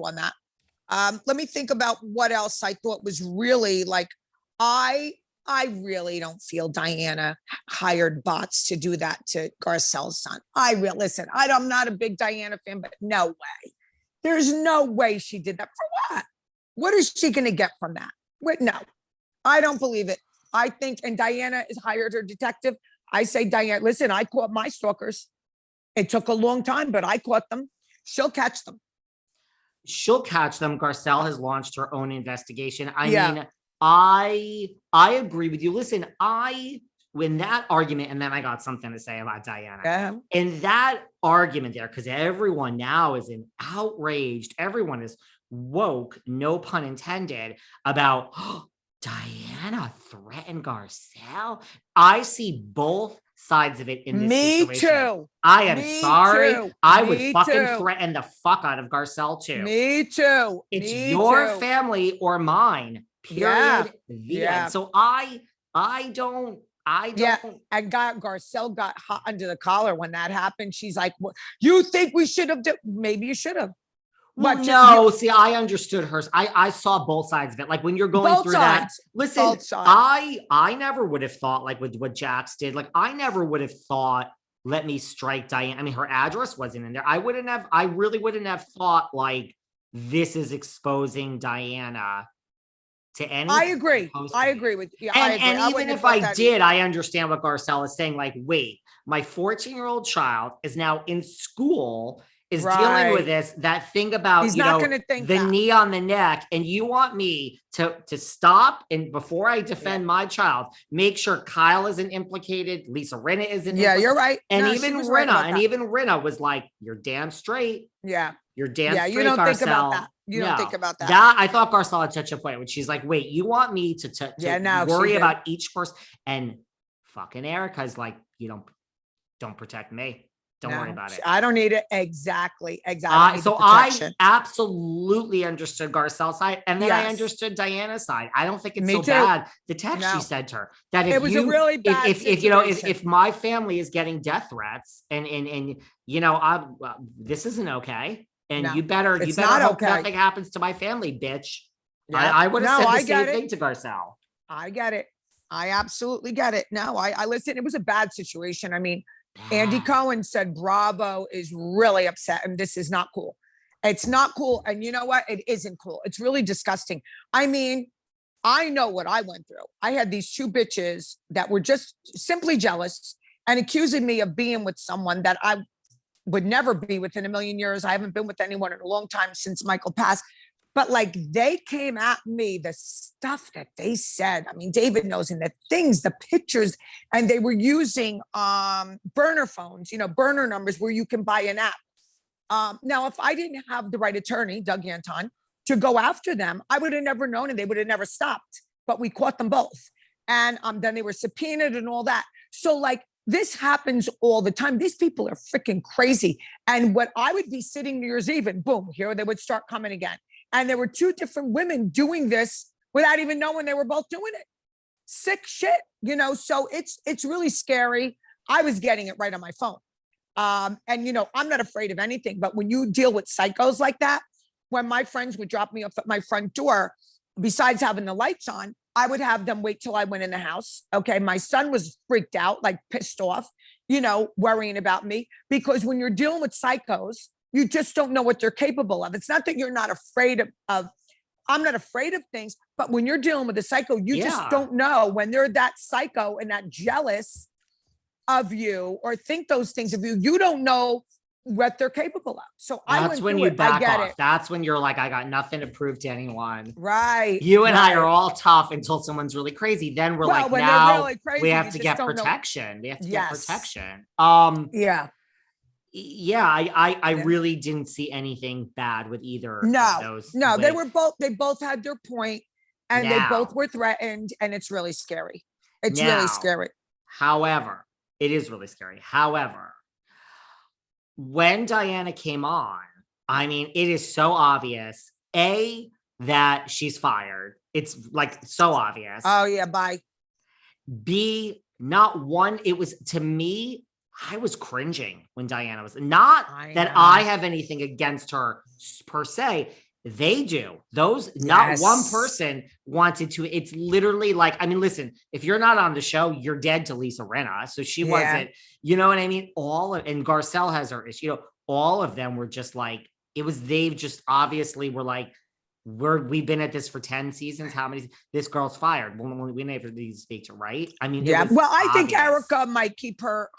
on that. Let me think about what else I thought was really like, I really don't feel Diana hired bots to do that to Garcelle's son. Listen, I'm not a big Diana fan, but no way. There's no way she did that. For what? What is she going to get from that? Wait, no, I don't believe it. I think, and Diana has hired her detective. I say, Diana, listen, I caught my stalkers. It took a long time, but I caught them. She'll catch them. She'll catch them. Garcelle has launched her own investigation. I mean, I agree with you. Listen, when that argument, and then I got something to say about Diana. And that argument there, because everyone now is outraged. Everyone is woke, no pun intended, about Diana threatened Garcelle. I see both sides of it in this situation. Me too. I am sorry. I would fucking threaten the fuck out of Garcelle too. Me too. It's your family or mine. Period. The end. So I don't. And Garcelle got hot under the collar when that happened. She's like, "What? You think we should have? Maybe you should have." But no, see, I understood hers. I saw both sides of it. Like when you're going through that, listen, I never would have thought like with what Jax did. Like I never would have thought, let me strike Diana. I mean, her address wasn't in there. I really wouldn't have thought like this is exposing Diana to any. I agree with you. And even if I did, I understand what Garcelle is saying. Like, wait, my 14-year-old child is now in school, is dealing with this, that thing about, the knee on the neck. And you want me to stop. And before I defend my child, make sure Kyle isn't implicated. Lisa Rinna isn't. Yeah, you're right. And even Rinna was like, you're damn straight. Yeah. You're damn straight, you don't Garcelle. think about that. You don't think about that. I thought Garcelle had touched a point when she's like, wait, you want me to worry about each person? And fucking Erika's like, you don't protect me. Don't worry about it. I don't need it. Exactly. So I absolutely understood Garcelle's side. And then I understood Diana's side. I don't think it's bad. The text she said to her that if it was a really bad if my family is getting death threats and this isn't okay. And you better hope nothing happens to my family, bitch. Yeah. I would have said the same thing to Garcelle. I get it. I absolutely get it. No, I listen. It was a bad situation. I mean, Andy Cohen said Bravo is really upset and this is not cool. It's not cool. And you know what? It isn't cool. It's really disgusting. I mean, I know what I went through. I had these two bitches that were just simply jealous and accusing me of being with someone that I would never be with in a million years. I haven't been with anyone in a long time since Michael passed. But like they came at me, the stuff that they said, I mean, David knows, and the things, the pictures, and they were using burner phones, burner numbers where you can buy an app. Now, if I didn't have the right attorney, Doug Anton, to go after them, I would have never known and they would have never stopped. But we caught them both. And then they were subpoenaed and all that. So like this happens all the time. These people are freaking crazy. And what I would be sitting New Year's Eve and boom, here they would start coming again. And there were two different women doing this without even knowing they were both doing it. Sick shit, so it's really scary. I was getting it right on my phone. And I'm not afraid of anything, but when you deal with psychos like that, when my friends would drop me off at my front door, besides having the lights on, I would have them wait till I went in the house. Okay. My son was freaked out, like pissed off, worrying about me, because when you're dealing with psychos, you just don't know what they're capable of. It's not that you're not afraid of I'm not afraid of things, but when you're dealing with a psycho, you just don't know when they're that psycho and that jealous of you or think those things of you. You don't know what they're capable of. So that's when you back off. That's when you're like, I got nothing to prove to anyone. Right. You and I are all tough until someone's really crazy. Then we're like, now really crazy, we have to get protection. We have to get protection. I really didn't see anything bad with either of those. No, they both had their point and they both were threatened, and it's really scary. It's really scary. However, it is really scary. However, when Diana came on, I mean, it is so obvious, that she's fired. It's like so obvious. Oh yeah, bye. B, not one, it was, to me, I was cringing when Diana was, not that I have anything against her per se. They do. Those, not one Yes. person wanted to. It's literally like, I mean, listen, if you're not on the show, you're dead to Lisa Rinna. So she Yeah. wasn't, you know what I mean? And Garcelle has her issue. You know, all of them were just like, they've just obviously were like, we've been at this for 10 seasons. How many? This girl's fired. We never need to speak to, right? I mean, Yeah. Well, I think obvious. Erika might keep her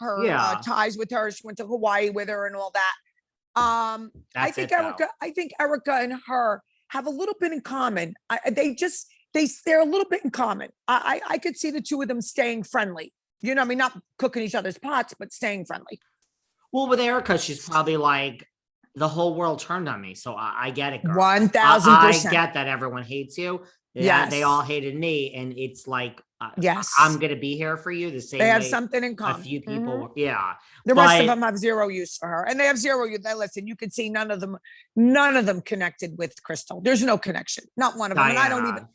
ties with her. She went to Hawaii with her and all that. I think Erika and her have a little bit in common. They're a little bit in common. I could see the two of them staying friendly. You know, I mean, not cooking each other's pots, but staying friendly. Well, with Erika, she's probably like, the whole world turned on me. So I get it, girl. 1000%. I get that everyone hates you. Yes. They all hated me. And it's like, yes, I'm going to be here for you the same way. They have something in common. A few people. Yeah. The rest of them have zero use for her. And they have zero use. Listen, you can see none of them connected with Crystal. There's no connection. Not one of them. Diana. And I don't even.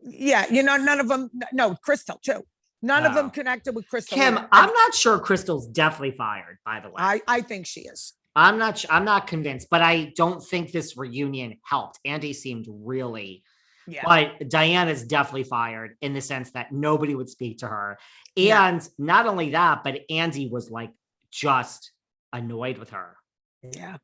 Yeah. You know, none of them. No, Crystal too. None of them connected with Crystal. Kim, I'm not sure Crystal's definitely fired, by the way. I think she is. I'm not convinced, but I don't think this reunion helped. Andy seemed really, but Diana's definitely fired in the sense that nobody would speak to her. And not only that, but Andy was like just annoyed with her. Yeah.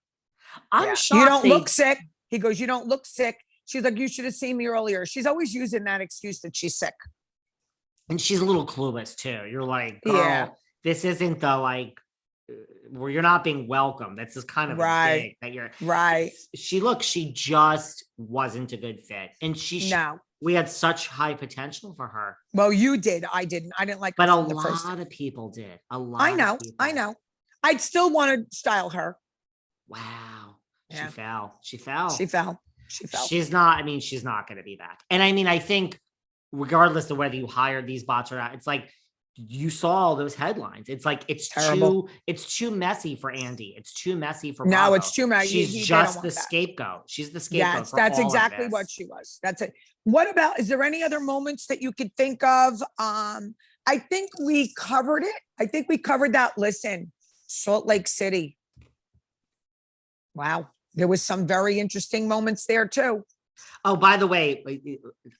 I'm shocked. You don't look sick. He goes, you don't look sick. She's like, you should have seen me earlier. She's always using that excuse that she's sick. And she's a little clueless too. You're like, girl, this isn't the like, where you're not being welcome. That's just kind of a thing that you're right. She just wasn't a good fit. And we had such high potential for her. Well, you did. I didn't. I didn't like her. But a lot of people did. A lot. I know. I'd still want to style her. Wow. Yeah. She fell. She's not going to be back. And I mean, I think regardless of whether you hired these bots or not, it's like, you saw all those headlines. It's like, it's too messy for Andy. It's too messy for Bravo. No, it's too messy. She's just the scapegoat. She's the scapegoat. Yes, that's exactly what she was. That's it. What about, is there any other moments that you could think of? I think we covered it. I think we covered that. Listen, Salt Lake City. Wow. There was some very interesting moments there too. Oh, by the way,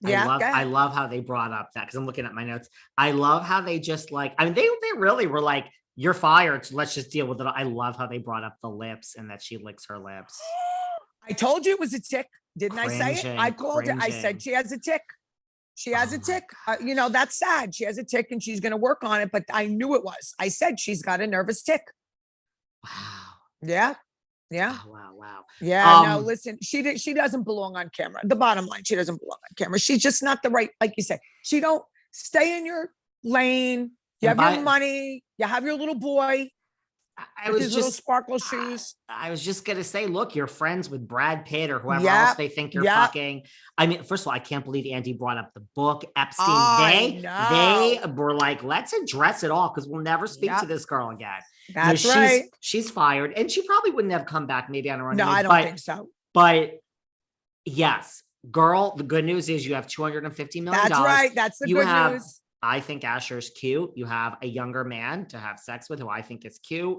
I love how they brought up that, because I'm looking at my notes. I love how they just like, I mean, they really were like, you're fired, so let's just deal with it. I love how they brought up the lips and that she licks her lips. I told you it was a tick. Didn't I say it? I called it. I said she has a tick. She has a tick. You know, that's sad. She has a tick and she's going to work on it, but I knew it was. I said she's got a nervous tick. Wow. Yeah. Yeah. Wow. Yeah. No, listen, she doesn't belong on camera. The bottom line, she doesn't belong on camera. She's just not the right, like you said, she don't stay in your lane. You have your money. You have your little boy. I was his little sparkle shoes. I was just going to say, look, you're friends with Brad Pitt or whoever else they think you're fucking. I mean, first of all, I can't believe Andy brought up the book, Epstein. They were like, let's address it all because we'll never speak to this girl again. That's right. She's fired and she probably wouldn't have come back maybe on her own. No, I don't think so. But yes, girl, the good news is you have $250 million. That's right. That's the good news. I think Asher's cute. You have a younger man to have sex with who I think is cute.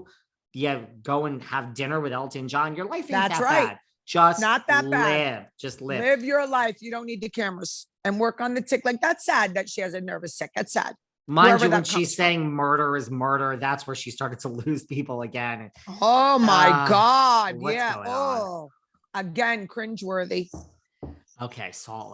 Yeah, go and have dinner with Elton John. Your life ain't that bad. Just not that bad. Just live. Live your life. You don't need the cameras and work on the tick. Like, that's sad that she has a nervous tick. That's sad. Mind you, when she's saying murder is murder, that's where she started to lose people again. Oh my God. Yeah. Oh, again, cringeworthy. Okay, Salt Lake.